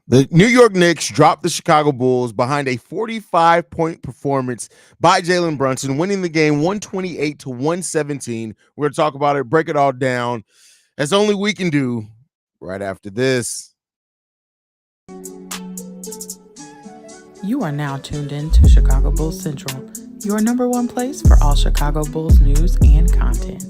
The New York Knicks dropped the Chicago Bulls behind a 45-point performance by Jalen Brunson, winning the game 128 to 117. We're going to talk about it, break it all down, as only we can do right after this. You are now tuned in to Chicago Bulls Central, your number one place for all Chicago Bulls news and content.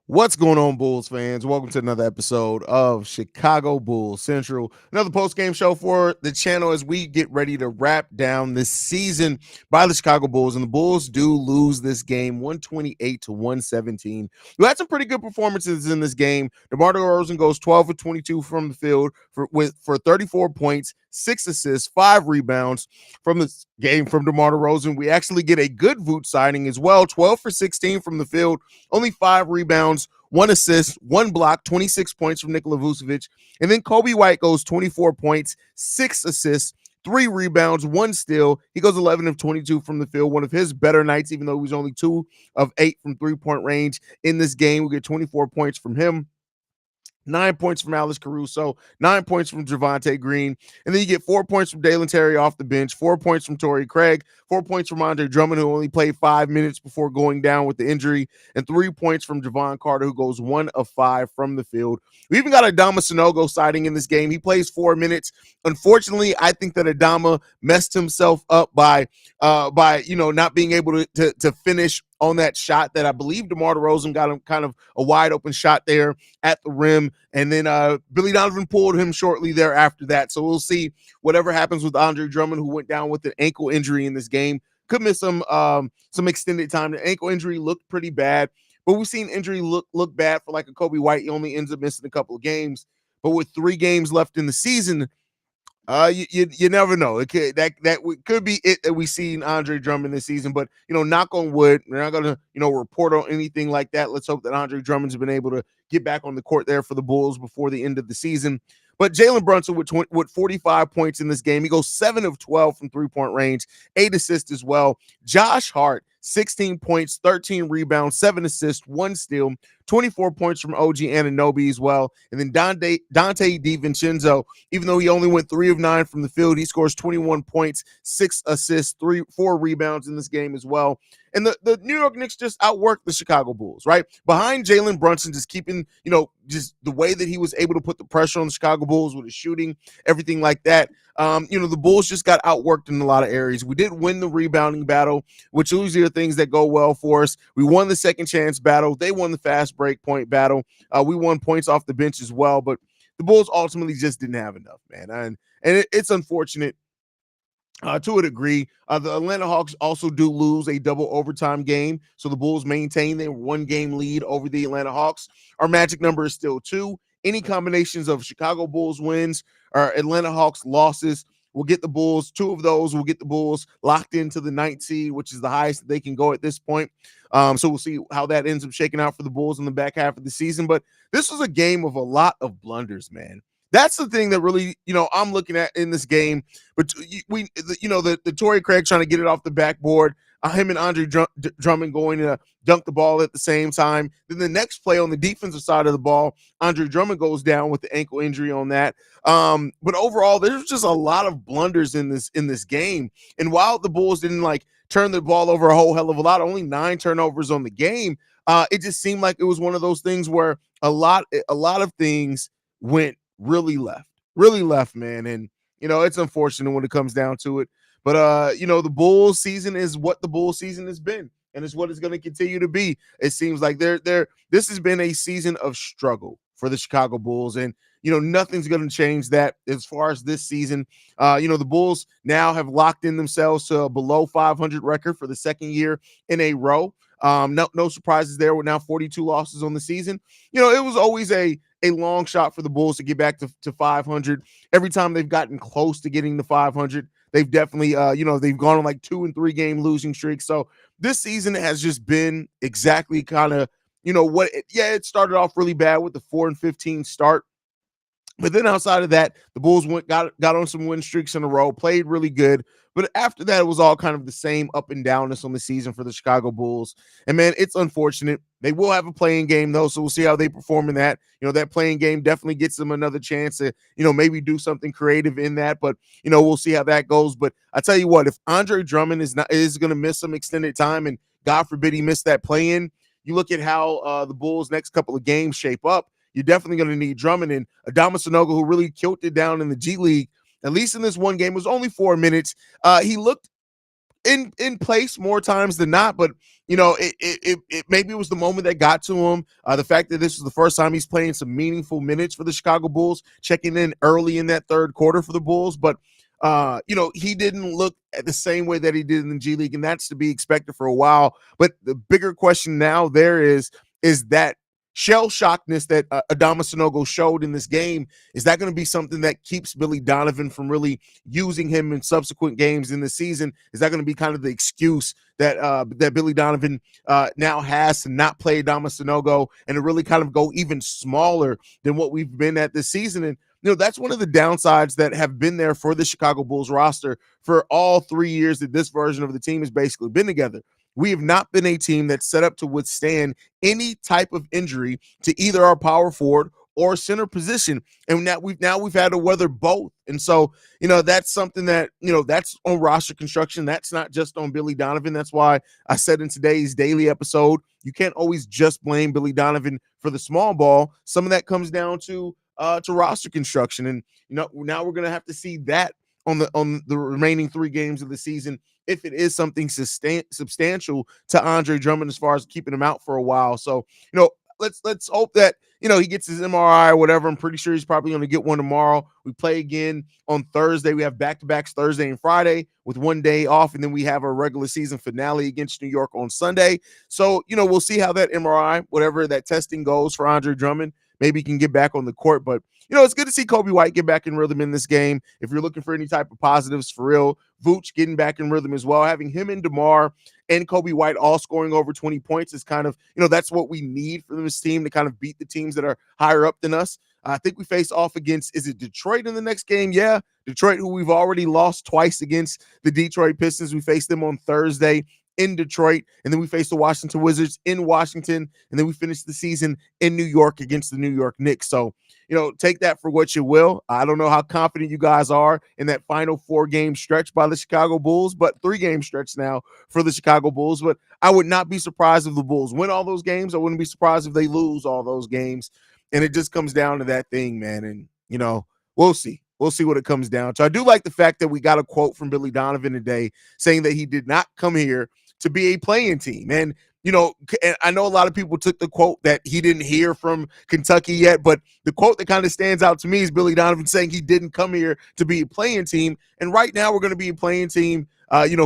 What's going on, Bulls fans? Welcome to another episode of Chicago Bulls Central, another post-game show for the channel as we get ready to wrap down this season by the Chicago Bulls. And the Bulls do lose this game 128 to 117. We had some pretty good performances in this game. DeMar DeRozan goes 12 for 22 from the field for 34 points, 6 assists, 5 rebounds from this game from DeMar DeRozan. We actually get a good Vooch signing as well, 12 for 16 from the field, only 5 rebounds, 1 assist, 1 block, 26 points from Nikola Vucevic. And then Kobe White goes 24 points, 6 assists, 3 rebounds, 1 steal. He goes 11 of 22 from the field, one of his better nights, even though he was only 2 of 8 from three-point range in this game. We get 24 points from him. 9 points from Alex Caruso, 9 points from Javonte Green, and then you get 4 points from Dalen Terry off the bench, 4 points from Torrey Craig, 4 points from Andre Drummond, who only played 5 minutes before going down with the injury, and 3 points from Javon Carter, who goes 1 of 5 from the field. We even got Adama Sanogo sighting in this game. He plays 4 minutes. Unfortunately, I think that Adama messed himself up by not being able to finish on that shot that I believe DeMar DeRozan got him kind of a wide open shot there at the rim. And then Billy Donovan pulled him shortly there after that. So we'll see whatever happens with Andre Drummond, who went down with an ankle injury in this game. Could miss some extended time. The ankle injury looked pretty bad, but we've seen injury look bad for like a Kobe White. He only ends up missing a couple of games. But with 3 games left in the season, you never know. It could be it that we see in Andre Drummond this season, but knock on wood, we're not gonna report on anything like that. Let's hope that Andre Drummond's been able to get back on the court there for the Bulls before the end of the season. But Jalen Brunson with 45 points in this game. He goes 7 of 12 from three-point range, 8 assists as well. Josh Hart, 16 points, 13 rebounds, 7 assists, 1 steal, 24 points from OG Anunoby as well. And then Dante DiVincenzo, even though he only went 3 of 9 from the field, he scores 21 points, 6 assists, 4 rebounds in this game as well. And the New York Knicks just outworked the Chicago Bulls, right? Behind Jalen Brunson, just keeping, just the way that he was able to put the pressure on the Chicago Bulls with his shooting, everything like that. The Bulls just got outworked in a lot of areas. We did win the rebounding battle, which usually are things that go well for us. We won the second chance battle. They won the fast break point battle. We won points off the bench as well, but the Bulls ultimately just didn't have enough, man. And it's unfortunate. To a degree, the Atlanta Hawks also do lose a double overtime game, so the Bulls maintain their 1-game lead over the Atlanta Hawks. Our magic number is still 2. Any combinations of Chicago Bulls wins or Atlanta Hawks losses will get the Bulls. 2 of those will get the Bulls locked into the 9th seed, which is the highest that they can go at this point. So we'll see how that ends up shaking out for the Bulls in the back half of the season. But this was a game of a lot of blunders, man. That's the thing that really, I'm looking at in this game. But the Torrey Craig trying to get it off the backboard, him and Andre Drummond going to dunk the ball at the same time. Then the next play on the defensive side of the ball, Andre Drummond goes down with the ankle injury on that. But overall, there's just a lot of blunders in this game. And while the Bulls didn't turn the ball over a whole hell of a lot, only 9 turnovers on the game, it just seemed like it was one of those things where a lot of things went really left, man. And it's unfortunate when it comes down to it, but the Bulls season is what the Bulls season has been, and it's what it's going to continue to be. It seems like this has been a season of struggle for the Chicago Bulls, and nothing's going to change that as far as this season. The Bulls now have locked in themselves to a below 500 record for the second year in a row. No surprises there. We're now 42 losses on the season. It was always a long shot for the Bulls to get back to 500. Every time they've gotten close to getting to 500, they've definitely, they've gone on 2 and 3 game losing streaks. So this season has just been exactly kind of, it started off really bad with the 4-15 start. But then outside of that, the Bulls got on some win streaks in a row, played really good. But after that, it was all kind of the same up and downness on the season for the Chicago Bulls. And man, it's unfortunate. They will have a playing game though, so we'll see how they perform in that. That playing game definitely gets them another chance to, maybe do something creative in that. But we'll see how that goes. But I tell you what, if Andre Drummond is going to miss some extended time, and God forbid he missed that play in, you look at how the Bulls' next couple of games shape up. You're definitely going to need Drummond and Adama Sanogo, who really killed it down in the G League. At least in this one game, it was only 4 minutes. He looked in place more times than not, but it maybe it was the moment that got to him. The fact that this was the first time he's playing some meaningful minutes for the Chicago Bulls, checking in early in that third quarter for the Bulls, but he didn't look at the same way that he did in the G League, and that's to be expected for a while. But the bigger question now there is that shell shockness that Adama Sanogo showed in this game, is that going to be something that keeps Billy Donovan from really using him in subsequent games in the season? Is that going to be kind of the excuse that that Billy Donovan now has to not play Adama Sanogo and to really kind of go even smaller than what we've been at this season? And that's one of the downsides that have been there for the Chicago Bulls roster for all 3 years that this version of the team has basically been together. We have not been a team that's set up to withstand any type of injury to either our power forward or center position, and we've had to weather both. And so that's something that that's on roster construction. That's not just on Billy Donovan. That's why I said in today's daily episode, you can't always just blame Billy Donovan for the small ball. Some of that comes down to roster construction, and now we're gonna have to see that on the remaining 3 games of the season, if it is something substantial to Andre Drummond as far as keeping him out for a while. So, let's hope that, he gets his MRI or whatever. I'm pretty sure he's probably going to get one tomorrow. We play again on Thursday. We have back-to-backs Thursday and Friday with 1 day off, and then we have our regular season finale against New York on Sunday. So, we'll see how that MRI, whatever that testing goes for Andre Drummond. Maybe he can get back on the court, but it's good to see Kobe White get back in rhythm in this game. If you're looking for any type of positives for real, Vooch getting back in rhythm as well. Having him and DeMar and Kobe White all scoring over 20 points is kind of, that's what we need for this team to kind of beat the teams that are higher up than us. I think we face off against, is it Detroit in the next game? Yeah, Detroit, who we've already lost twice against the Detroit Pistons. We faced them on Thursday in Detroit, and then we face the Washington Wizards in Washington, and then we finish the season in New York against the New York Knicks. So, take that for what you will. I don't know how confident you guys are in that final 4-game stretch by the Chicago Bulls, but 3-game stretch now for the Chicago Bulls. But I would not be surprised if the Bulls win all those games. I wouldn't be surprised if they lose all those games. And it just comes down to that thing, man. And, we'll see. We'll see what it comes down to. I do like the fact that we got a quote from Billy Donovan today saying that he did not come here to be a playing team. And, and I know a lot of people took the quote that he didn't hear from Kentucky yet, but the quote that kind of stands out to me is Billy Donovan saying he didn't come here to be a playing team. And right now we're going to be a playing team,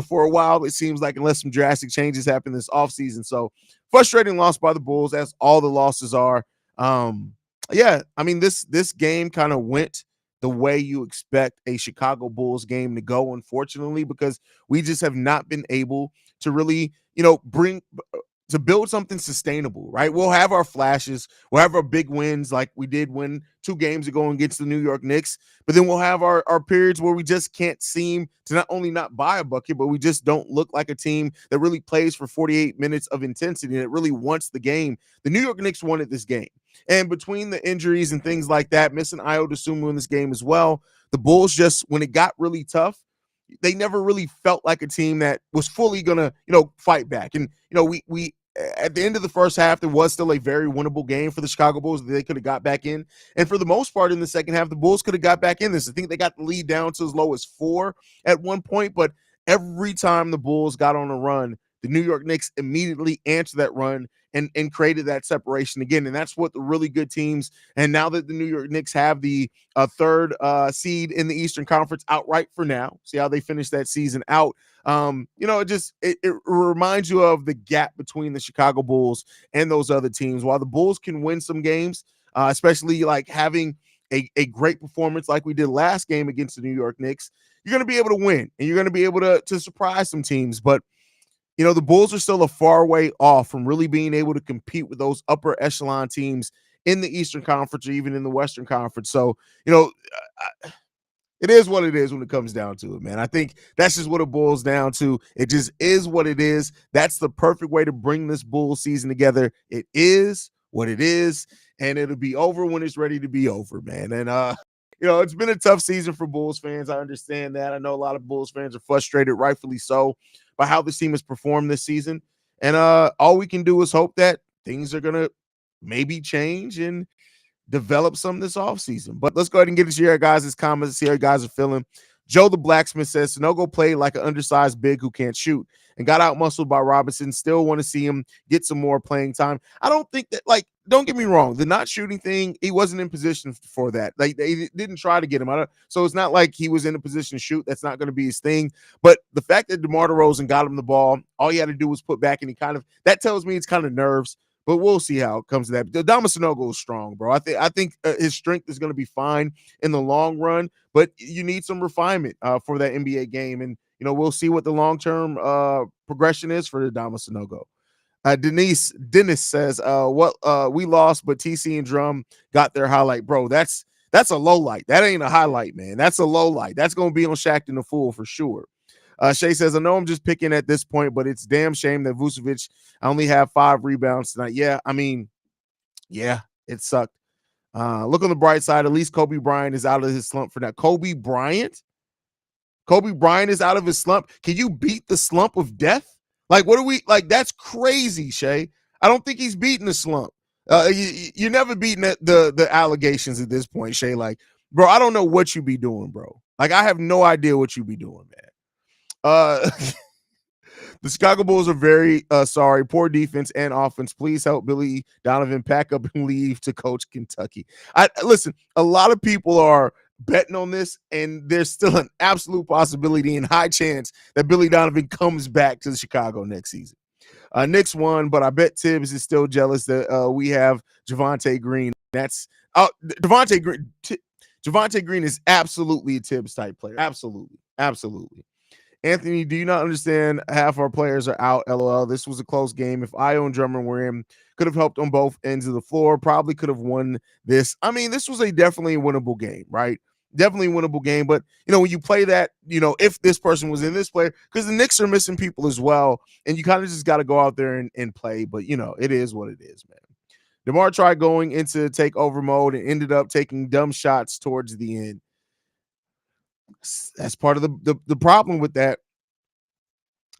for a while, it seems like, unless some drastic changes happen this offseason. So frustrating loss by the Bulls, as all the losses are. Yeah, I mean, this game kind of went the way you expect a Chicago Bulls game to go, unfortunately, because we just have not been able to really, to build something sustainable, right? We'll have our flashes. We'll have our big wins, like we did win 2 games ago against the New York Knicks. But then we'll have our periods where we just can't seem to not only not buy a bucket, but we just don't look like a team that really plays for 48 minutes of intensity and it really wants the game. The New York Knicks wanted this game. And between the injuries and things like that, missing Ayo Dosunmu in this game as well, the Bulls just, when it got really tough, they never really felt like a team that was fully gonna, fight back. And we at the end of the first half, there was still a very winnable game for the Chicago Bulls that they could have got back in. And for the most part, in the second half, the Bulls could have got back in this. I think they got the lead down to as low as 4 at one point, but every time the Bulls got on a run, the New York Knicks immediately answered that run and created that separation again. And that's what the really good teams, and now that the New York Knicks have the 3rd seed in the Eastern Conference outright for now, see how they finish that season out. It reminds you of the gap between the Chicago Bulls and those other teams. While the Bulls can win some games, especially like having a great performance like we did last game against the New York Knicks, you're going to be able to win and you're going to be able to surprise some teams. But the Bulls are still a far way off from really being able to compete with those upper echelon teams in the Eastern Conference or even in the Western Conference. So, you know, it is what it is when it comes down to it, man. I think that's just what it boils down to. It just is what it is. That's the perfect way to bring this Bulls season together. It is what it is, and it'll be over when it's ready to be over, man. And it's been a tough season for Bulls fans. I understand that. I know a lot of Bulls fans are frustrated, rightfully so, by how this team has performed this season. And all we can do is hope that things are gonna maybe change and develop some this offseason. But let's go ahead and get into your guys' comments, see how you guys are feeling. Joe the Blacksmith says Sanogo played like an undersized big who can't shoot and got out muscled by Robinson. Still want to see him get some more playing time. I don't think that, like, don't get me wrong, the not shooting thing, he wasn't in position for that. Like, they didn't try to get him out. So it's not like he was in a position to shoot. That's not going to be his thing. But the fact that DeMar DeRozan got him the ball, all he had to do was put back, and that tells me it's kind of nerves. But we'll see how it comes to that. Adama Sanogo is strong, bro. I think his strength is going to be fine in the long run, but you need some refinement for that NBA game. And, we'll see what the long-term progression is for Adama Sanogo. Dennis says, we lost, but TC and Drum got their highlight. Bro, that's a low light. That ain't a highlight, man. That's a low light. That's going to be on Shaq and the Fool for sure. Shay says, I know I'm just picking at this point, but it's damn shame that Vucevic only have 5 rebounds tonight. Yeah, I mean, yeah, it sucked. Look on the bright side. At least Kobe Bryant is out of his slump for now. Kobe Bryant is out of his slump. Can you beat the slump of death? Like, what are we like? That's crazy, Shay. I don't think he's beating the slump. You're never beating the allegations at this point, Shay. Like, bro, I don't know what you be doing, bro. Like, I have no idea what you be doing, man. The Chicago Bulls are very sorry. Poor defense and offense. Please help Billy Donovan pack up and leave to coach Kentucky. Listen, a lot of people are betting on this, and there's still an absolute possibility and high chance that Billy Donovan comes back to Chicago next season. Knicks won, but I bet Tibbs is still jealous that we have Javonte Green. That's Javonte Green. Javonte Green is absolutely a Tibbs type player. Absolutely. Anthony, do you not understand? Half our players are out. LOL. This was a close game. If Io and Drummond were in, could have helped on both ends of the floor. Probably could have won this. I mean, this was a definitely winnable game, right? Definitely winnable game. But, when you play that, if this person was in this player, because the Knicks are missing people as well, and you kind of just got to go out there and play. But, it is what it is, man. DeMar tried going into takeover mode and ended up taking dumb shots towards the end. That's part of the problem with that.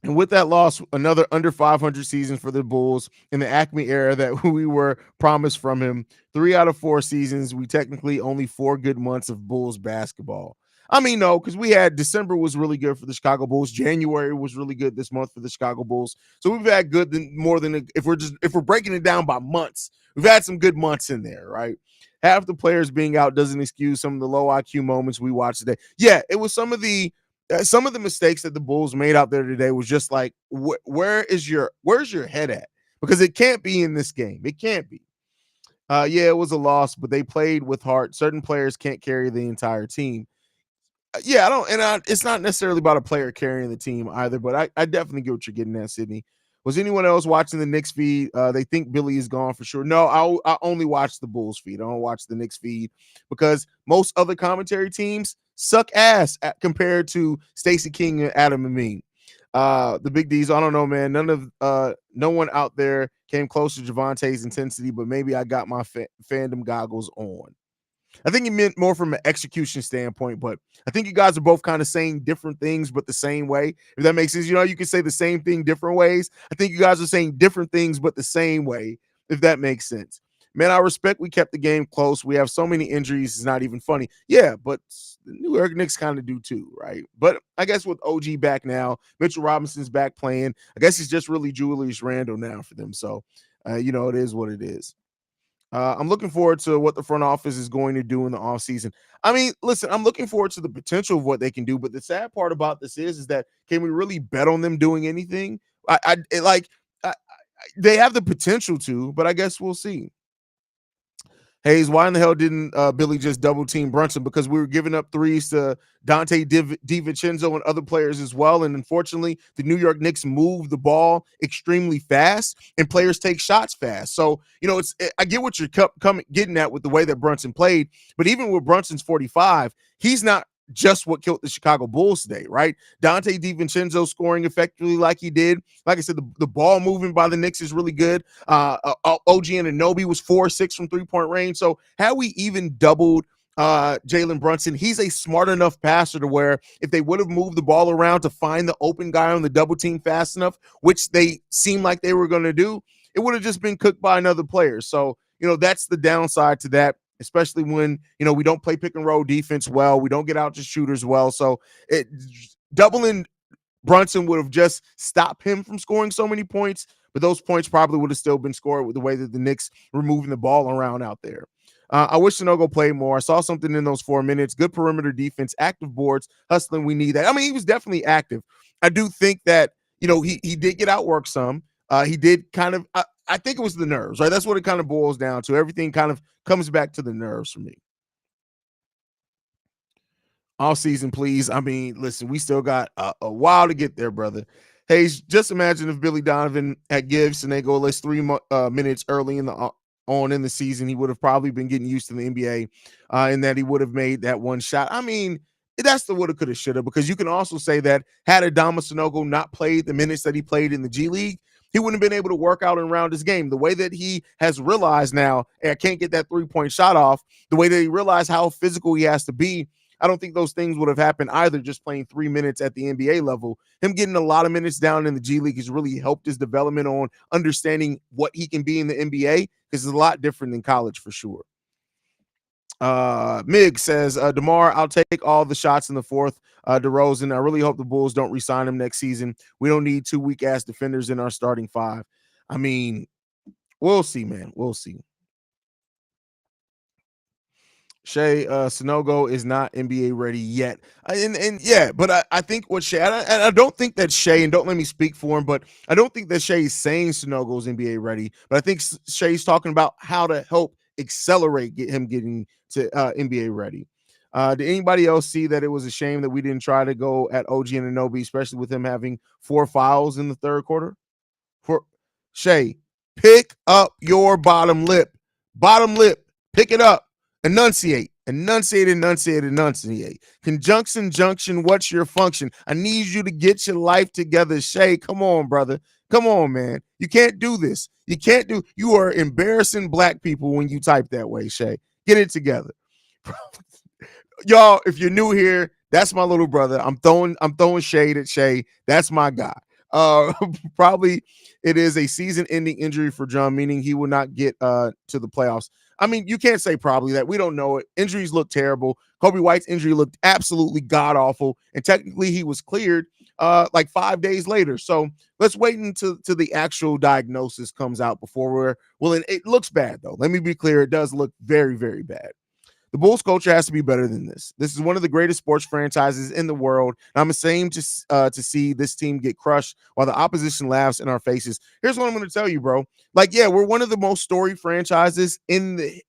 And with that loss, another under 500 season for the Bulls in the Acme era that we were promised from him. 3 out of 4 seasons. We technically only 4 good months of Bulls basketball. I mean, no, because we had December was really good for the Chicago Bulls. January was really good this month for the Chicago Bulls. So we've had more than if we're breaking it down by months, we've had some good months in there, right? Half the players being out doesn't excuse some of the low IQ moments we watched today. Yeah, it was some of the mistakes that the Bulls made out there today was just like, where's your head at? Because it can't be in this game. It can't be. Yeah, it was a loss, but they played with heart. Certain players can't carry the entire team. Yeah, it's not necessarily about a player carrying the team either, but I definitely get what you're getting at, Sydney. Was anyone else watching the Knicks feed? They think Billy is gone for sure. No, I only watch the Bulls feed. I don't watch the Knicks feed because most other commentary teams suck ass compared to Stacey King and Adam Amin. The Big D's, I don't know, man. No one out there came close to Javonte's intensity, but maybe I got my fandom goggles on. I think he meant more from an execution standpoint, but I think you guys are both kind of saying different things, but the same way. If that makes sense, you can say the same thing different ways. I think you guys are saying different things, but the same way, if that makes sense. Man, I respect we kept the game close. We have so many injuries, it's not even funny. Yeah, but the New York Knicks kind of do too, right? But I guess with OG back now, Mitchell Robinson's back playing, I guess it's just really Julius Randle now for them. So, it is what it is. I'm looking forward to what the front office is going to do in the offseason. I mean, listen, I'm looking forward to the potential of what they can do. But the sad part about this is that can we really bet on them doing anything? They have the potential to, but I guess we'll see. Haize, why in the hell didn't Billy just double team Brunson? Because we were giving up threes to Dante DiVincenzo and other players as well. And unfortunately, the New York Knicks move the ball extremely fast and players take shots fast. So, I get what you're getting at with the way that Brunson played. But even with Brunson's 45, he's not just what killed the Chicago Bulls today, right? Dante DiVincenzo scoring effectively like he did. Like I said, the ball moving by the Knicks is really good. OG Anunoby was 4-6 from three-point range. So had we even doubled Jalen Brunson, he's a smart enough passer to where if they would have moved the ball around to find the open guy on the double team fast enough, which they seemed like they were going to do, it would have just been cooked by another player. So, that's the downside to that, especially when, we don't play pick and roll defense well. We don't get out to shooters well. So doubling Brunson would have just stopped him from scoring so many points, but those points probably would have still been scored with the way that the Knicks were moving the ball around out there. I wish Sanogo played more. I saw something in those 4 minutes. Good perimeter defense, active boards, hustling. We need that. I mean, he was definitely active. I do think that, he did get outworked some. He did kind of, I think it was the nerves, right? That's what it kind of boils down to. Everything kind of comes back to the nerves for me. All season, please. I mean, listen, we still got a while to get there, brother. Hey, just imagine if Billy Donovan had give Sonego at least 3 minutes early in the season, he would have probably been getting used to the NBA, and that he would have made that one shot. I mean, that's the woulda, coulda, shoulda. Because you can also say that had Adama Sanogo not played the minutes that he played in the G League, he wouldn't have been able to work out and around his game. The way that he has realized now, hey, I can't get that 3-point shot off. The way that he realized how physical he has to be, I don't think those things would have happened either just playing 3 minutes at the NBA level. Him getting a lot of minutes down in the G League has really helped his development on understanding what he can be in the NBA, because it's a lot different than college for sure. Mig says, DeMar, I'll take all the shots in the fourth. DeRozan, I really hope the Bulls don't re-sign him next season. We don't need 2 weak-ass defenders in our starting 5. I mean, we'll see, man. We'll see. Shea, Sonogo is not NBA ready yet. And yeah, but I think what Shea, I don't think that Shea, and don't let me speak for him, but I don't think that Shea is saying Sonogo is NBA ready. But I think Shea's talking about how to help accelerate him getting to NBA ready. Did anybody else see that it was a shame that we didn't try to go at OG and Anunoby, especially with him having 4 fouls in the third quarter? For Shea, pick up your bottom lip. Bottom lip, pick it up. Enunciate. Conjunction, junction, what's your function? I need you to get your life together, Shea. Come on, brother. Come on, man. You can't do this. You are embarrassing black people when you type that way, Shea. Get it together. Y'all, if you're new here, that's my little brother. I'm throwing shade at Shea. That's my guy. Probably it is a season-ending injury for John, meaning he will not get to the playoffs. I mean, you can't say probably that. We don't know it. Injuries look terrible. Kobe White's injury looked absolutely god-awful, and technically he was cleared like 5 days later. So let's wait until the actual diagnosis comes out before it looks bad, though. Let me be clear. It does look very, very bad. The Bulls culture has to be better than this. This is one of the greatest sports franchises in the world. And I'm ashamed to see this team get crushed while the opposition laughs in our faces. Here's what I'm going to tell you, bro. Like, yeah, we're one of the most storied franchises in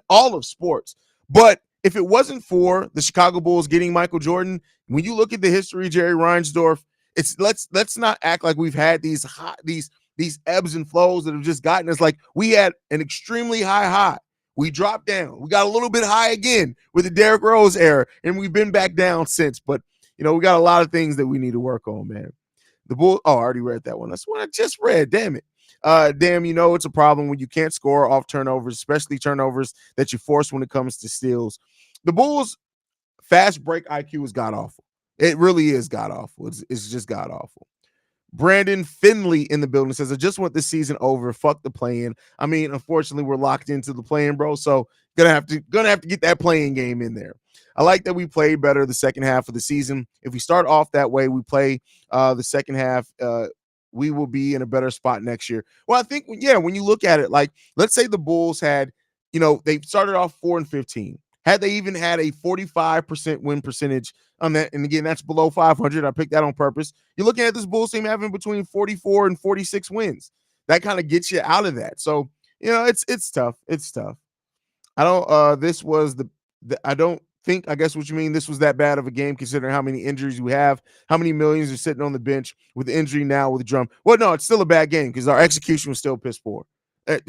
all of sports. But if it wasn't for the Chicago Bulls getting Michael Jordan, when you look at the history of Jerry Reinsdorf, let's not act like we've had these ebbs and flows that have just gotten us. Like, we had an extremely high. We dropped down. We got a little bit high again with the Derrick Rose era, and we've been back down since. But, we got a lot of things that we need to work on, man. The Bulls, I already read that one. That's what I just read. Damn it. It's a problem when you can't score off turnovers, especially turnovers that you force when it comes to steals. The Bulls' fast break IQ is god-awful. It really is god-awful. It's just god-awful. Brandon Finley in the building says, I just want this season over. Fuck the play-in. I mean, unfortunately, we're locked into the play-in, bro. So gonna have to get that play-in game in there. I like that we played better the second half of the season. If we start off that way, we play the second half, we will be in a better spot next year. Well, I think, yeah, when you look at it, like, let's say the Bulls had, they started off 4-15. Had they even had a 45% win percentage on that, and again, that's below 500. I picked that on purpose. You're looking at this Bulls team having between 44 and 46 wins. That kind of gets you out of that. So, it's tough. It's tough. I don't. This was the. I don't think. I guess what you mean. This was that bad of a game considering how many injuries we have, how many millions are sitting on the bench with injury now with Drum. Well, no, it's still a bad game because our execution was still piss poor. I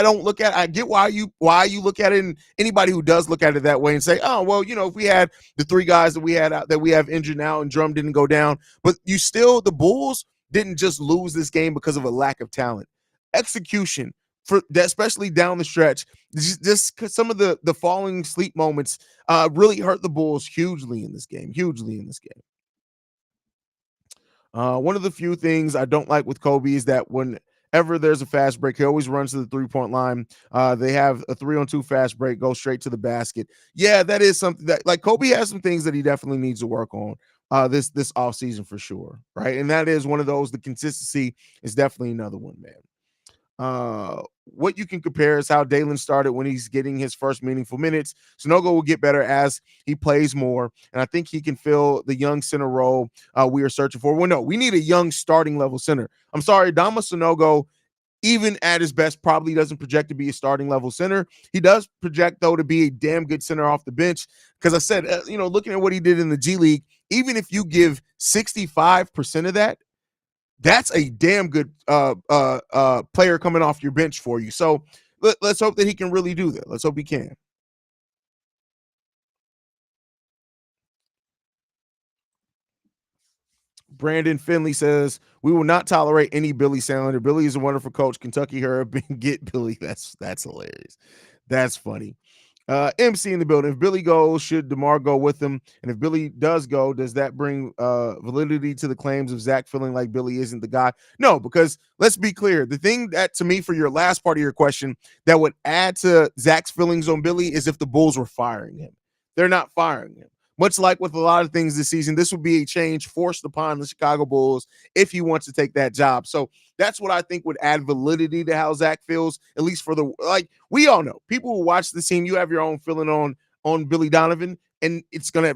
don't look at. I get why you look at it, and anybody who does look at it that way and say, oh well, if we had the three guys that we had out that we have injured now and Drum didn't go down, but the Bulls didn't just lose this game because of a lack of talent. Execution for that, especially down the stretch. Just some of the falling sleep moments really hurt the Bulls hugely in this game. Hugely in this game. One of the few things I don't like with Kobe is that whenever there's a fast break, he always runs to the 3-point line. They have a 3-on-2 fast break, go straight to the basket. Yeah, that is something that like Kobe has some things that he definitely needs to work on this offseason for sure. Right. And that is one of those. The consistency is definitely another one, man. What you can compare is how Jalen started when he's getting his first meaningful minutes. Sonogo will get better as he plays more, and I think he can fill the young center role we are searching for. Well, no, we need a young starting level center. I'm sorry, Dama Sonogo, even at his best, probably doesn't project to be a starting level center. He does project, though, to be a damn good center off the bench. Because I said, looking at what he did in the G League, even if you give 65% of that, that's a damn good player coming off your bench for you. So let's hope that he can really do that. Let's hope he can. Brandon Finley says, we will not tolerate any Billy Sandler. Billy is a wonderful coach. Kentucky Herb, get Billy. That's hilarious. That's funny. MC in the building. If Billy goes, should DeMar go with him? And if Billy does go, does that bring validity to the claims of Zach feeling like Billy isn't the guy? No, because let's be clear. The thing that, to me, for your last part of your question, that would add to Zach's feelings on Billy is if the Bulls were firing him. They're not firing him. Much like with a lot of things this season, this would be a change forced upon the Chicago Bulls if he wants to take that job. So that's what I think would add validity to how Zach feels, at least for we all know. People who watch the team, you have your own feeling on Billy Donovan, and it's going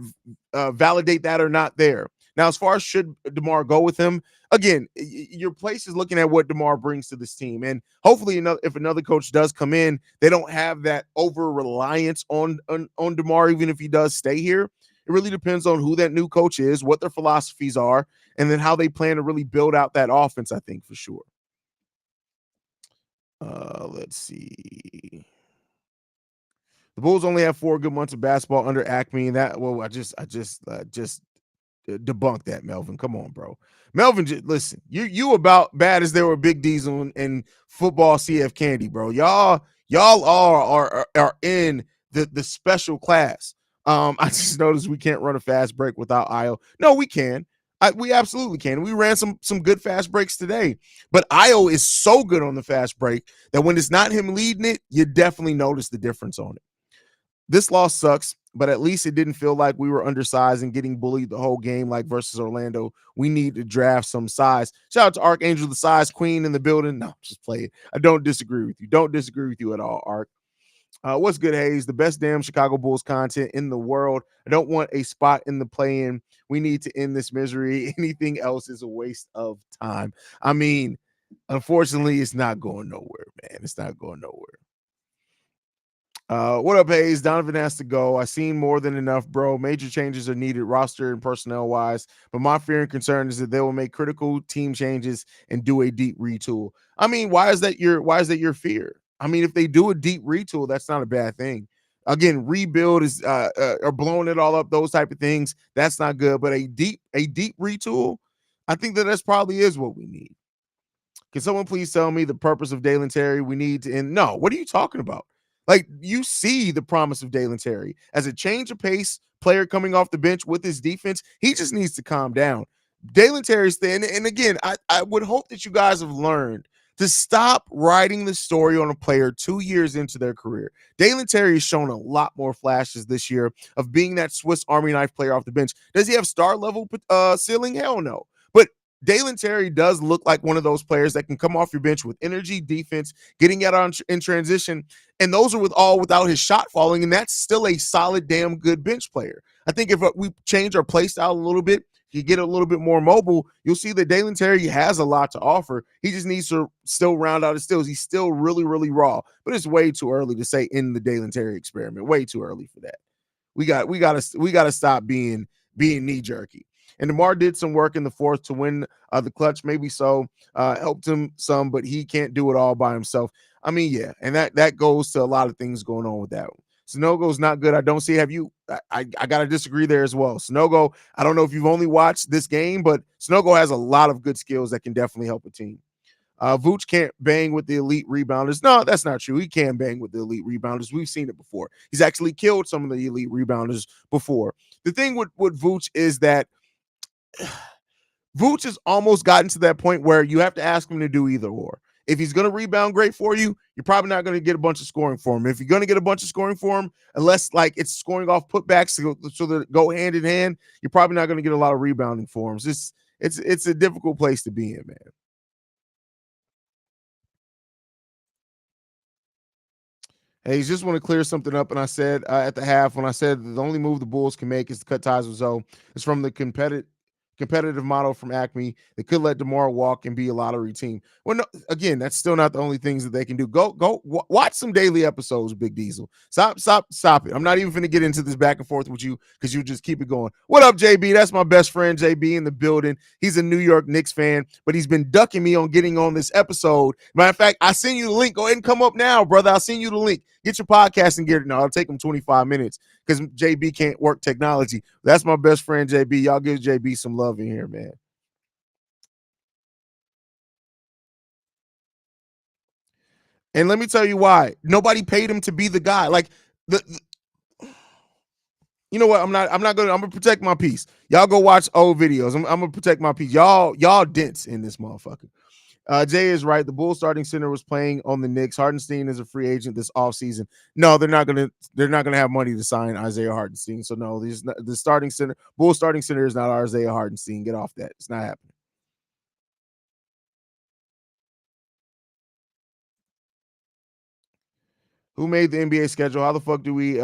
to validate that or not there. Now, as far as should DeMar go with him, again, your place is looking at what DeMar brings to this team. And hopefully, if another coach does come in, they don't have that over-reliance on DeMar, even if he does stay here. It really depends on who that new coach is, what their philosophies are, and then how they plan to really build out that offense, I think, for sure. Let's see. The Bulls only have 4 good months of basketball under Acme. I just debunk that, Melvin. Come on, bro. Melvin, listen, you about bad as there were big D's in football CF Candy, bro. Y'all are in the special class. I just noticed we can't run a fast break without Io. No, we can. We absolutely can. We ran some good fast breaks today, but Io is so good on the fast break that when it's not him leading it, you definitely notice the difference on it. This loss sucks, but at least it didn't feel like we were undersized and getting bullied the whole game like versus Orlando. We need to draft some size. Shout out to Archangel, the size queen in the building. No, just play it. I don't disagree with you. Don't disagree with you at all, Ark. What's good, Haize? The best damn Chicago Bulls content in the world. I don't want a spot in the play-in. We need to end this misery. Anything else is a waste of time. I mean, unfortunately, it's not going nowhere, man. It's not going nowhere. What up, Haize? Donovan has to go. I've seen more than enough, bro. Major changes are needed, roster and personnel wise. But my fear and concern is that they will make critical team changes and do a deep retool. I mean, why is that your fear? I mean, if they do a deep retool, that's not a bad thing. Again, rebuild is or blowing it all up, those type of things. That's not good. But a deep retool, I think that's probably is what we need. Can someone please tell me the purpose of Jalen Terry? We need to end. No, what are you talking about? Like, you see the promise of Jalen Terry as a change of pace player coming off the bench with his defense. He just needs to calm down. Jalen Terry's thing, and again, I would hope that you guys have learned to stop writing the story on a player 2 years into their career. Jalen Terry has shown a lot more flashes this year of being that Swiss Army knife player off the bench. Does he have star level ceiling? Hell no. But Jalen Terry does look like one of those players that can come off your bench with energy, defense, getting out in transition, and those are without his shot falling, and that's still a solid, damn good bench player. I think if we change our play style a little bit, can get a little bit more mobile, you'll see that Dalen Terry has a lot to offer. He just needs to still round out his skills. He's still really, really raw, but it's way too early to say in the Dalen Terry experiment. Way too early for that. We gotta stop being knee jerky. And DeMar did some work in the fourth to win the clutch, maybe so, helped him some, but he can't do it all by himself. I mean, yeah, and that goes to a lot of things going on with that. Sunogo's not good. I don't see. Have you? I gotta disagree there as well. Sunogo, I don't know if you've only watched this game, but Sunogo has a lot of good skills that can definitely help a team. Vooch can't bang with the elite rebounders. No, that's not true. He can bang with the elite rebounders. We've seen it before. He's actually killed some of the elite rebounders before. The thing with Vooch is that Vooch has almost gotten to that point where you have to ask him to do either or. If he's going to rebound great for you, you're probably not going to get a bunch of scoring for him. If you're going to get a bunch of scoring for him, unless like it's scoring off putbacks so that go hand in hand, you're probably not going to get a lot of rebounding for him. It's a difficult place to be in, man. Hey, just want to clear something up. And I said at the half, when I said the only move the Bulls can make is to cut ties with Zoe, it's from the competitive model from Acme. They could let DeMar walk and be a lottery team. Well, no, again, that's still not the only things that they can do. Watch some daily episodes, Big Diesel. Stop it. I'm not even going to get into this back and forth with you because you just keep it going. What up, JB? That's my best friend, JB, in the building. He's a New York Knicks fan, but he's been ducking me on getting on this episode. Matter of fact, I send you the link. Go ahead and come up now, brother. I'll send you the link. Get your podcast and get it now. It'll take him 25 minutes because JB can't work technology. That's my best friend, JB. Y'all give JB some love in here, man. And let me tell you why. Nobody paid him to be the guy. Like you know what? I'm gonna protect my peace. Y'all go watch old videos. I'm gonna protect my peace. Y'all dense in this motherfucker. Jay is right. The Bulls starting center was playing on the Knicks. Hardenstein is a free agent this offseason. No, they're not gonna have money to sign Isaiah Hardenstein. So no, the starting center, Bulls starting center is not Isaiah Hardenstein. Get off that. It's not happening. Who made the NBA schedule? How the fuck do we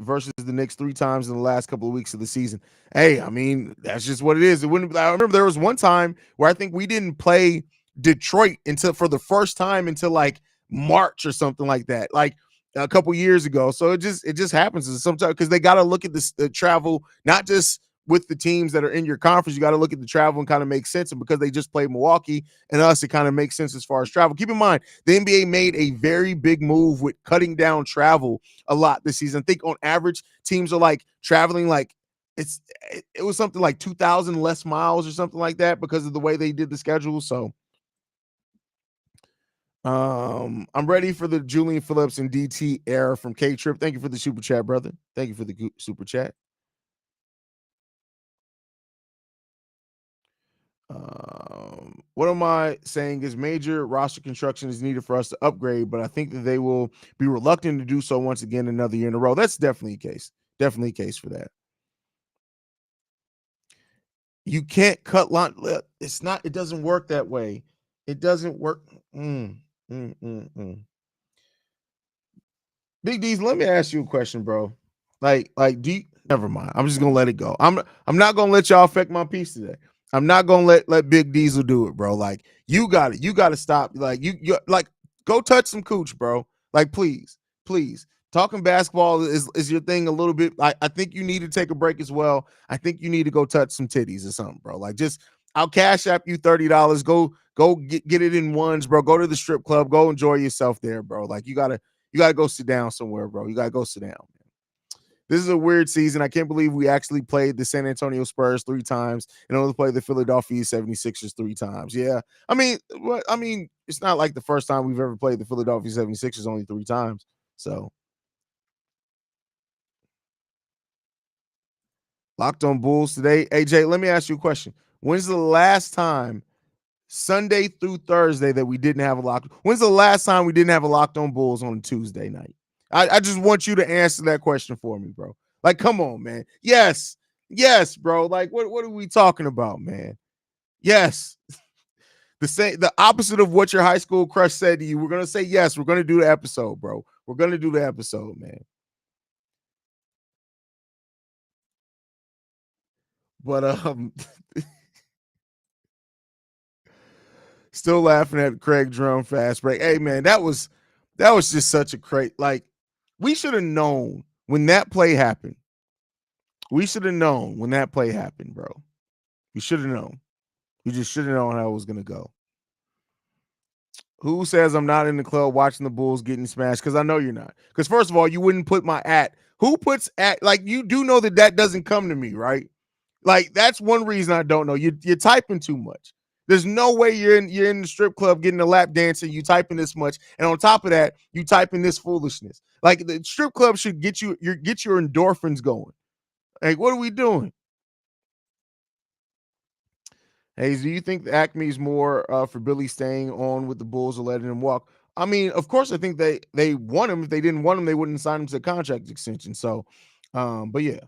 versus the Knicks 3 times in the last couple of weeks of the season? Hey, I mean, that's just what it is. It wouldn't I remember there was one time where I think we didn't play Detroit until for the first time until like March or something like that. Like a couple years ago. So it just happens sometimes because they got to look at this travel, not just with the teams that are in your conference. You got to look at the travel and kind of make sense. And because they just played Milwaukee and us, it kind of makes sense as far as travel. Keep in mind, the NBA made a very big move with cutting down travel a lot this season. I think on average, teams are like traveling like it was something like 2,000 less miles or something like that because of the way they did the schedule. So I'm ready for the Julian Phillips and DT era from K Trip. Thank you for the super chat, brother. Thank you for the super chat. What am I saying is major roster construction is needed for us to upgrade, but I think that they will be reluctant to do so once again another year in a row. That's definitely a case. Definitely a case for that. You can't cut line. It's not. It doesn't work that way. It doesn't work. Big D's, let me ask you a question, bro. Like, do you never mind. I'm just gonna let it go. I'm not gonna let y'all affect my peace today. I'm not gonna let Big Diesel do it, bro. Like, you got it. You gotta stop. Like, you like go touch some cooch, bro. Like, please. Talking basketball is your thing a little bit. I think you need to take a break as well. I think you need to go touch some titties or something, bro. Like, just I'll cash app you $30. Go get it in ones, bro. Go to the strip club. Go enjoy yourself there, bro. Like, you gotta go sit down somewhere, bro. You gotta go sit down, man. This is a weird season. I can't believe we actually played the San Antonio Spurs 3 times and only played the Philadelphia 76ers 3 times. Yeah. I mean, it's not like the first time we've ever played the Philadelphia 76ers only 3 times. So Locked on Bulls today. AJ, let me ask you a question. When's the last time Sunday through Thursday that we didn't have a locked? When's the last time we didn't have a Locked on Bulls on a Tuesday night? I just want you to answer that question for me, bro. Like, come on, man. Yes, bro. Like, what are we talking about, man? Yes. The opposite of what your high school crush said to you. We're gonna say yes. We're gonna do the episode, bro. We're gonna do the episode, man. But still laughing at Craig Drum fast break. Hey man, that was just such a crazy. Like we should have known when that play happened. We should have known when that play happened, bro. We should have known. We just should have known how it was gonna go. Who says I'm not in the club watching the Bulls getting smashed? Because I know you're not. Because first of all, you wouldn't put my at. Who puts at? Like you do know that that doesn't come to me, right? Like that's one reason I don't know. You're typing too much. There's no way you're in the strip club getting a lap dance and you typing this much, and on top of that, you typing this foolishness. Like the strip club should get your endorphins going. Like what are we doing? Hey, do you think the Acme's more for Billy staying on with the Bulls or letting him walk? I mean, of course, I think they want him. If they didn't want him, they wouldn't sign him to a contract extension. So, but yeah,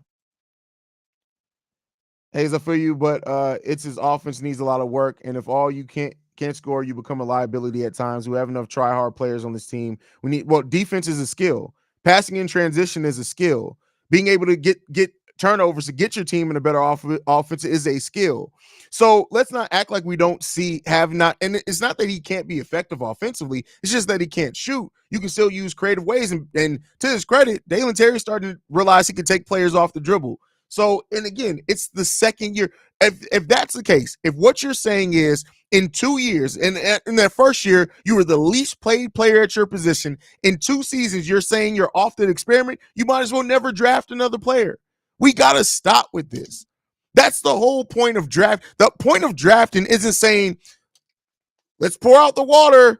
Hayes, I feel you, but it's his offense needs a lot of work, and if all you can't score, you become a liability at times. We have enough try hard players on this team. We need defense is a skill. Passing in transition is a skill. Being able to get turnovers to get your team in a better offense is a skill. So let's not act like we don't have not, and it's not that he can't be effective offensively. It's just that he can't shoot. You can still use creative ways, and to his credit, Dalen Terry started to realize he could take players off the dribble. So, and again, it's the second year. If that's the case, if what you're saying is in 2 years, and in that first year, you were the least played player at your position, in 2 seasons, you're saying you're off the experiment, you might as well never draft another player. We got to stop with this. That's the whole point of draft. The point of drafting isn't saying, let's pour out the water.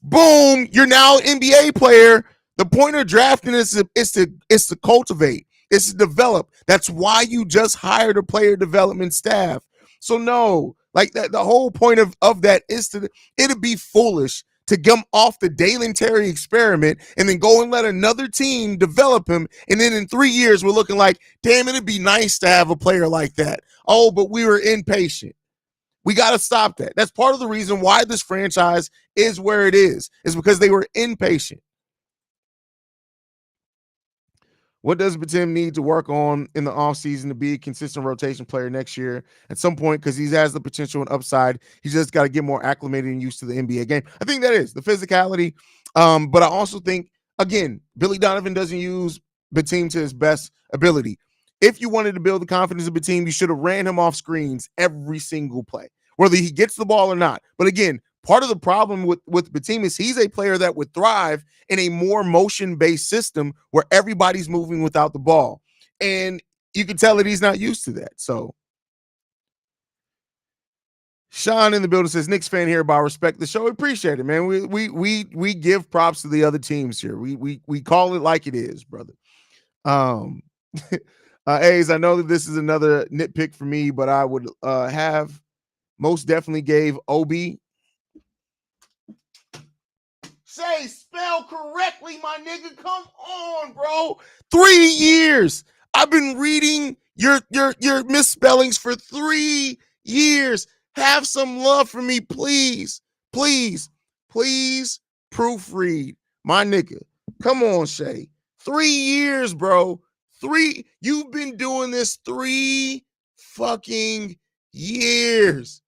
Boom, you're now an NBA player. The point of drafting is to cultivate. It's to develop. That's why you just hired a player development staff. So no, like that, the whole point of that is it'd be foolish to come off the Dalen Terry experiment and then go and let another team develop him. And then in 3 years, we're looking like, damn, it'd be nice to have a player like that. Oh, but we were impatient. We got to stop that. That's part of the reason why this franchise is where it is because they were impatient. What does Batum need to work on in the offseason to be a consistent rotation player next year at some point? Because he has the potential and upside. He's just got to get more acclimated and used to the NBA game. I think that is the physicality. But I also think, again, Billy Donovan doesn't use Batum to his best ability. If you wanted to build the confidence of Batum, you should have ran him off screens every single play, whether he gets the ball or not. But again, part of the problem with Batum is he's a player that would thrive in a more motion-based system where everybody's moving without the ball. And you can tell that he's not used to that. So Sean in the building says, Knicks fan here, about respect the show. Appreciate it, man. We give props to the other teams here. We call it like it is, brother. Hayes, I know that this is another nitpick for me, but I would have most definitely gave Obi. Say spell correctly, my nigga. Come on, bro. 3 years. I've been reading your misspellings for 3 years. Have some love for me, please. Please proofread. My nigga. Come on, Shay. 3 years, bro. You've been doing this 3 fucking years.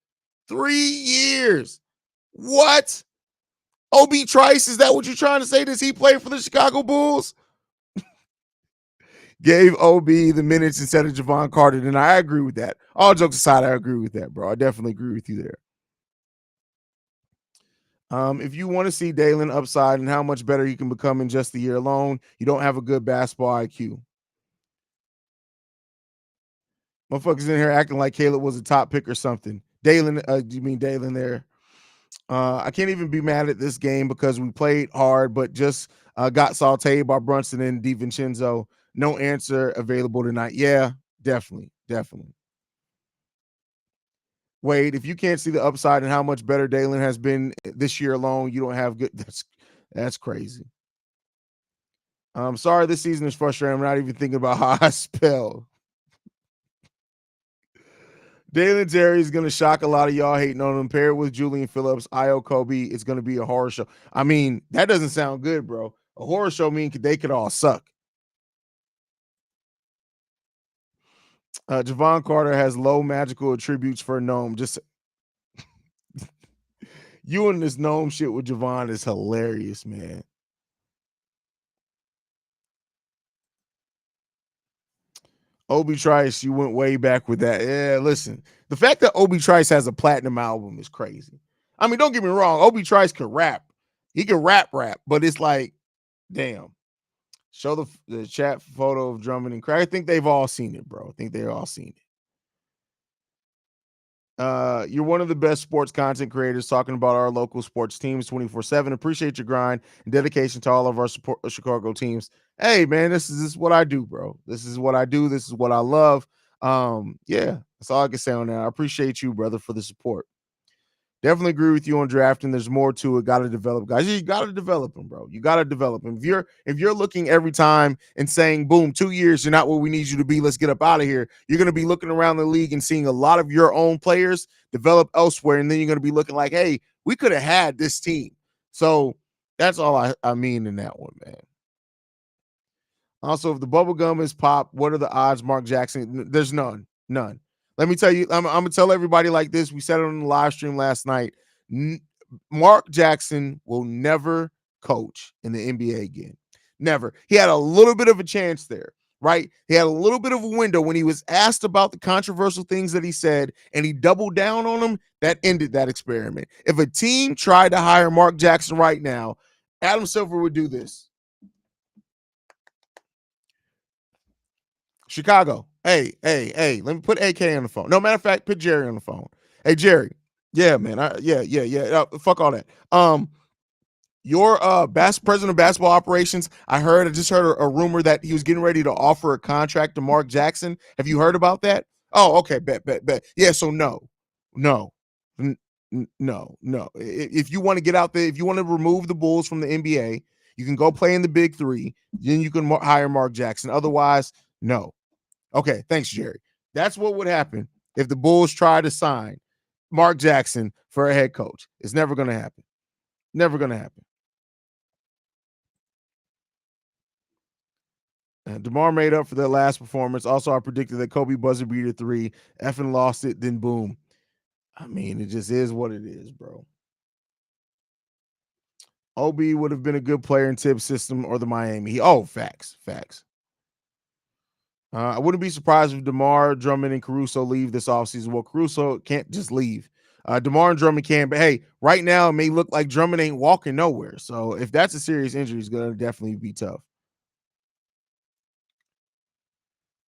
3 years. What? Obi Trice, is that what you're trying to say? Does he play for the Chicago Bulls? Gave Obi the minutes instead of Javon Carter, and I agree with that. All jokes aside, I agree with that, bro. I definitely agree with you there. If you want to see Dalen upside and how much better he can become in just a year alone, you don't have a good basketball IQ. Motherfuckers in here acting like Caleb was a top pick or something. Dalen, you mean Dalen there? I can't even be mad at this game because we played hard, but just got sauteed by Brunson and DiVincenzo. No answer available tonight. Yeah, definitely. Wade, if you can't see the upside and how much better Dalen has been this year alone, you don't have good. That's crazy. I'm sorry, this season is frustrating. I'm not even thinking about how I spell. Dalen Terry is going to shock a lot of y'all hating on him. Paired with Julian Phillips, Io Kobe, it's going to be a horror show. I mean, that doesn't sound good, bro. A horror show means they could all suck. Javon Carter has low magical attributes for a gnome. Just you and this gnome shit with Javon is hilarious, man. Obi Trice, you went way back with that. Yeah, listen, the fact that Obi Trice has a platinum album is crazy. I mean, don't get me wrong, Obi Trice can rap. He can rap, but it's like, damn. Show the chat photo of Drummond and Craig. I think they've all seen it, bro. I think they've all seen it. You're one of the best sports content creators talking about our local sports teams 24/7. Appreciate your grind and dedication to all of our support Chicago teams. Hey, man, this is what I do, bro. This is what I do. This is what I love. Yeah, that's all I can say on that. I appreciate you, brother, for the support. Definitely agree with you on drafting. There's more to it. Got to develop guys. You got to develop them, bro. You got to develop them. If you're looking every time and saying, "Boom, 2 years, you're not what we need you to be. Let's get up out of here." You're going to be looking around the league and seeing a lot of your own players develop elsewhere, and then you're going to be looking like, "Hey, we could have had this team." So that's all I mean in that one, man. Also, if the bubble gum is pop, what are the odds Mark Jackson? There's none. None. Let me tell you, I'm gonna tell everybody like this. We said it on the live stream last night. Mark Jackson will never coach in the NBA again. Never. He had a little bit of a chance there, right? He had a little bit of a window when he was asked about the controversial things that he said, and he doubled down on them. That ended that experiment. If a team tried to hire Mark Jackson right now, Adam Silver would do this. Chicago. Hey, let me put AK on the phone. No, matter of fact, put Jerry on the phone. Hey, Jerry. Yeah, man. Yeah. Fuck all that. Your president of basketball operations, I just heard a rumor that he was getting ready to offer a contract to Mark Jackson. Have you heard about that? Oh, okay. Bet. Yeah, so no, no. If you want to get out there, if you want to remove the Bulls from the NBA, you can go play in the Big Three. Then you can hire Mark Jackson. Otherwise, no. Okay, thanks, Jerry. That's what would happen if the Bulls try to sign Mark Jackson for a head coach. It's never going to happen. Never going to happen. DeMar made up for their last performance. Also, I predicted that Kobe buzzer beater 3, effing lost it, then boom. I mean, it just is what it is, bro. OB would have been a good player in Tibbs' system or the Miami. Facts. I wouldn't be surprised if DeMar, Drummond, and Caruso leave this offseason. Well, Caruso can't just leave. DeMar and Drummond can, but hey, right now it may look like Drummond ain't walking nowhere. So if that's a serious injury, it's going to definitely be tough.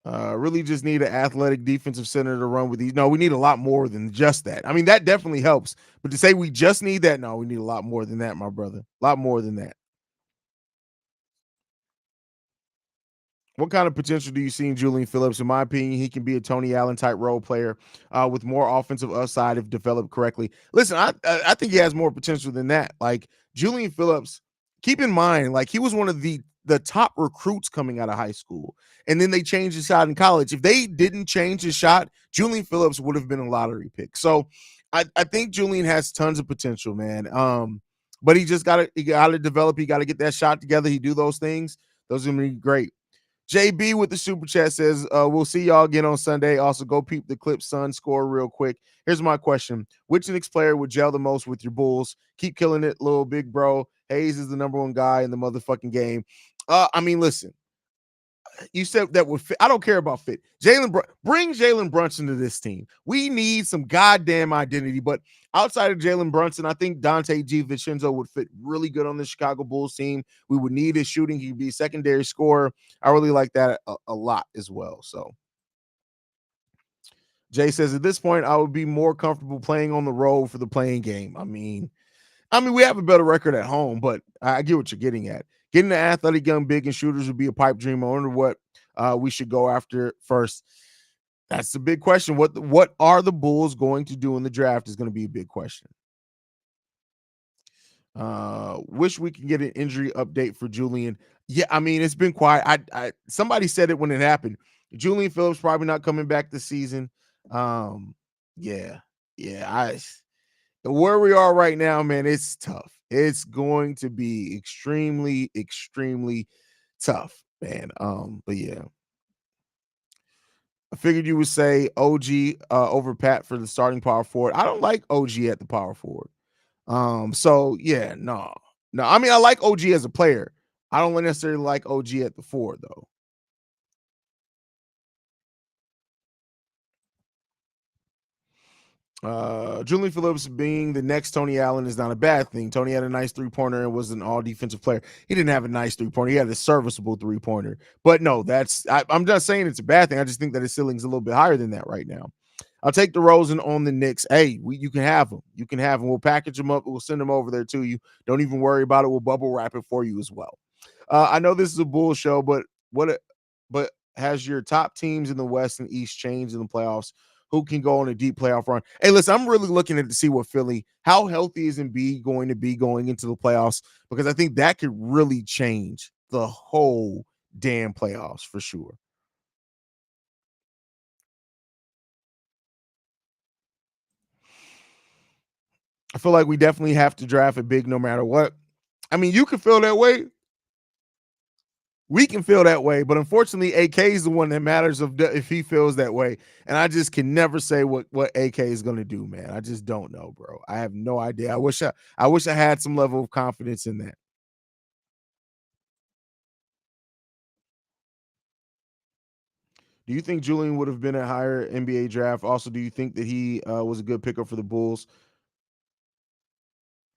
Really just need an athletic defensive center to run with these. No, we need a lot more than just that. I mean, that definitely helps. But to say we just need that, no, we need a lot more than that, my brother. A lot more than that. What kind of potential do you see in Julian Phillips? In my opinion, he can be a Tony Allen type role player with more offensive upside if developed correctly. Listen, I think he has more potential than that. Like Julian Phillips, keep in mind, like he was one of the top recruits coming out of high school, and then they changed his shot in college. If they didn't change his shot, Julian Phillips would have been a lottery pick. So I think Julian has tons of potential, man. But he got to develop. He got to get that shot together. He do those things. Those are gonna be great. JB with the super chat says, we'll see y'all again on Sunday. Also, go peep the Clips Sun score real quick. Here's my question. Which Knicks player would gel the most with your Bulls? Keep killing it, little big bro. Haize is the number one guy in the motherfucking game. I mean, listen. You said that would fit. I don't care about fit. Bring Jalen Brunson to this team. We need some goddamn identity. But outside of Jalen Brunson, I think Dante DiVincenzo would fit really good on the Chicago Bulls team. We would need his shooting. He'd be a secondary scorer. I really like that a lot as well. So Jay says at this point, I would be more comfortable playing on the road for the playing game. I mean, we have a better record at home, but I get what you're getting at. Getting the athletic young big and shooters would be a pipe dream. I wonder what we should go after first. That's the big question. What are the Bulls going to do in the draft is going to be a big question. Wish we could get an injury update for Julian. Yeah, I mean, it's been quiet. Somebody said it when it happened. Julian Phillips probably not coming back this season. Yeah. Where we are right now, man, it's tough. It's going to be extremely, extremely tough, man. But yeah. I figured you would say OG over Pat for the starting power forward. I don't like OG at the power forward. So yeah, no, no. I mean, I like OG as a player. I don't necessarily like OG at the four though. Julian Phillips being the next Tony Allen is not a bad thing. Tony had a nice 3-pointer and was an all defensive player. He didn't have a nice 3-pointer. He had a serviceable 3-pointer. But no, I'm just saying it's a bad thing. I just think that his ceiling's a little bit higher than that right now. I'll take DeRozan on the Knicks. Hey, you can have them. You can have them. We'll package them up. We'll send them over there to you. Don't even worry about it. We'll bubble wrap it for you as well. I know this is a bull show, but but has your top teams in the West and East changed in the playoffs? Who can go on a deep playoff run? Hey, listen, I'm really looking at to see what Philly, how healthy is Embiid going to be going into the playoffs? Because I think that could really change the whole damn playoffs for sure. I feel like we definitely have to draft a big no matter what. I mean, you can feel that way. We can feel that way, but unfortunately, AK is the one that matters if he feels that way. And I just can never say what AK is going to do, man. I just don't know, bro. I have no idea. I wish I had some level of confidence in that. Do you think Julian would have been a higher NBA draft? Also, do you think that he was a good pickup for the Bulls?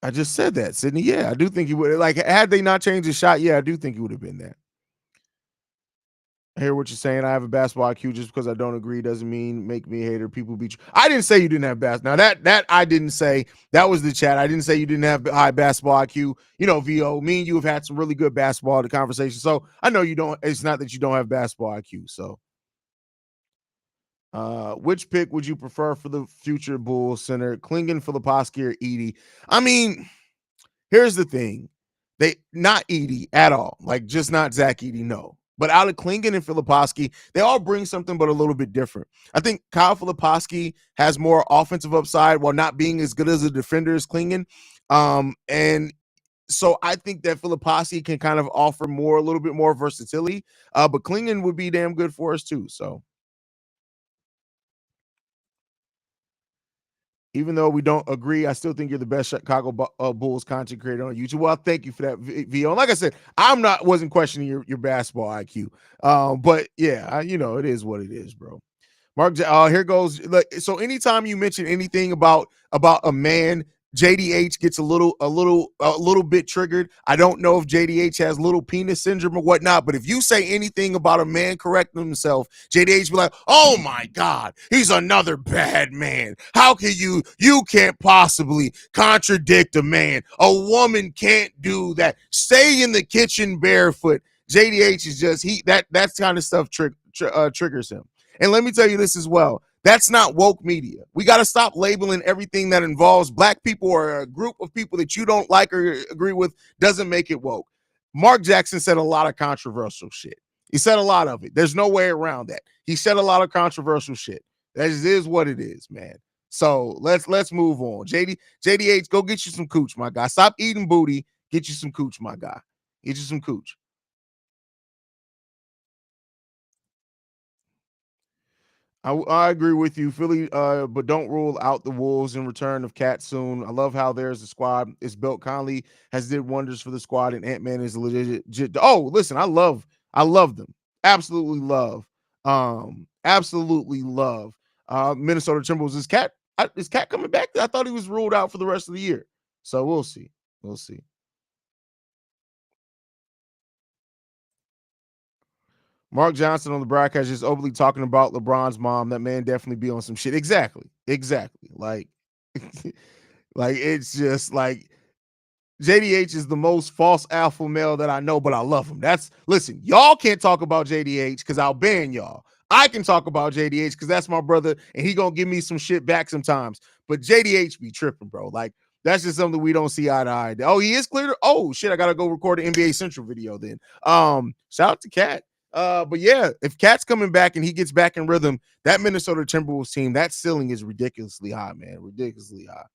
I just said that, Sydney. Yeah, I do think he would. Like, had they not changed his shot, yeah, I do think he would have been that. I hear what you're saying. I have a basketball IQ. Just because I don't agree doesn't mean make me a hater. People beat you. I didn't say you didn't have basketball. Now that I didn't say. That was the chat. I didn't say you didn't have high basketball IQ. You know, VO. Me and you have had some really good basketball the conversation. So I know you don't. It's not that you don't have basketball IQ. So, which pick would you prefer for the future Bulls center? Klingon, Filipowski, or Edie? I mean, here's the thing. They not Edie at all. Like just not Zach Edie, no. But out of Klingon and Filipowski, they all bring something but a little bit different. I think Kyle Filipowski has more offensive upside while not being as good as a defender as Klingon. And so I think that Filipowski can kind of offer a little bit more versatility. But Klingon would be damn good for us too. So even though we don't agree, I still think you're the best Chicago Bulls content creator on YouTube. Well, thank you for that, VO. And like I said, wasn't questioning your basketball IQ. But yeah, it is what it is, bro. Mark, here goes. So anytime you mention anything about a man, JDH gets a little bit triggered. I don't know if JDH has little penis syndrome or whatnot, but if you say anything about a man correcting himself, JDH be like, "Oh my God, he's another bad man. How can you can't possibly contradict a man? A woman can't do that. Stay in the kitchen barefoot." JDH is just that kind of stuff triggers him. And let me tell you this as well. That's not woke media. We got to stop labeling everything that involves black people or a group of people that you don't like or agree with doesn't make it woke. Mark Jackson said a lot of controversial shit. He said a lot of it. There's no way around that. He said a lot of controversial shit. That is what it is, man. So let's move on. JDH, go get you some cooch, my guy. Stop eating booty. Get you some cooch, my guy. Get you some cooch. I agree with you, Philly, but don't rule out the Wolves in return of Cat soon. I love how there's a squad. It's built. Conley has did wonders for the squad, and Ant-Man is legit. Oh, listen, I love them. Absolutely love. Minnesota Timberwolves. Is Cat coming back? I thought he was ruled out for the rest of the year. So we'll see. We'll see. Mark Johnson on the broadcast just openly talking about LeBron's mom. That man definitely be on some shit. Exactly. Like, like it's just like JDH is the most false alpha male that I know, but I love him. Listen, y'all can't talk about JDH because I'll ban y'all. I can talk about JDH because that's my brother, and he gonna give me some shit back sometimes. But JDH be tripping, bro. Like that's just something we don't see eye to eye. Oh, he is clear. Oh shit, I gotta go record an NBA Central video then. Shout out to Cat. But yeah, if Cat's coming back and he gets back in rhythm, that Minnesota Timberwolves team, that ceiling is ridiculously high, man. Ridiculously high.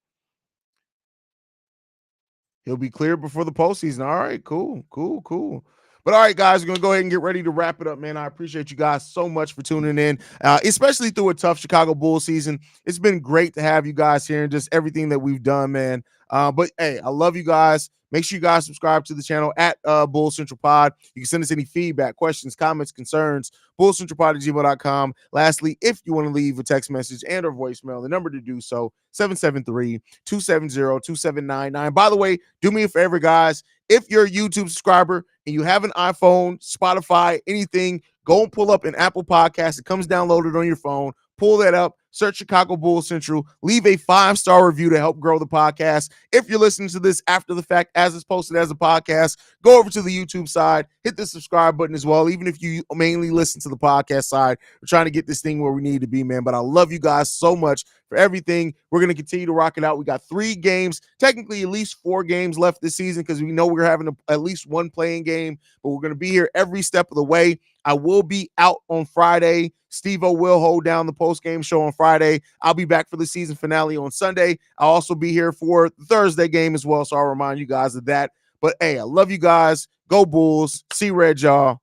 He'll be cleared before the postseason. All right, cool. But all right, guys, we're going to go ahead and get ready to wrap it up, man. I appreciate you guys so much for tuning in, especially through a tough Chicago Bulls season. It's been great to have you guys here and just everything that we've done, man. But hey, I love you guys. Make sure you guys subscribe to the channel at Bull Central Pod. You can send us any feedback, questions, comments, concerns, bullcentralpod@gmail.com. Lastly, if you want to leave a text message and or voicemail, the number to do so, 773-270-2799. By the way, do me a favor, guys. If you're a YouTube subscriber and you have an iPhone, Spotify, anything, go and pull up an Apple Podcast. It comes downloaded on your phone. Pull that up, search Chicago Bulls Central, leave a 5-star review to help grow the podcast. If you're listening to this after the fact, as it's posted as a podcast, go over to the YouTube side, hit the subscribe button as well. Even if you mainly listen to the podcast side, we're trying to get this thing where we need to be, man. But I love you guys so much for everything. We're going to continue to rock it out. We got 3 games, technically at least 4 games left this season because we know we're having at least one playing game, but we're going to be here every step of the way. I will be out on Friday. Steve-O will hold down the post-game show on Friday. I'll be back for the season finale on Sunday. I'll also be here for the Thursday game as well, so I'll remind you guys of that. But, hey, I love you guys. Go Bulls. See Red, y'all.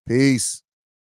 Peace.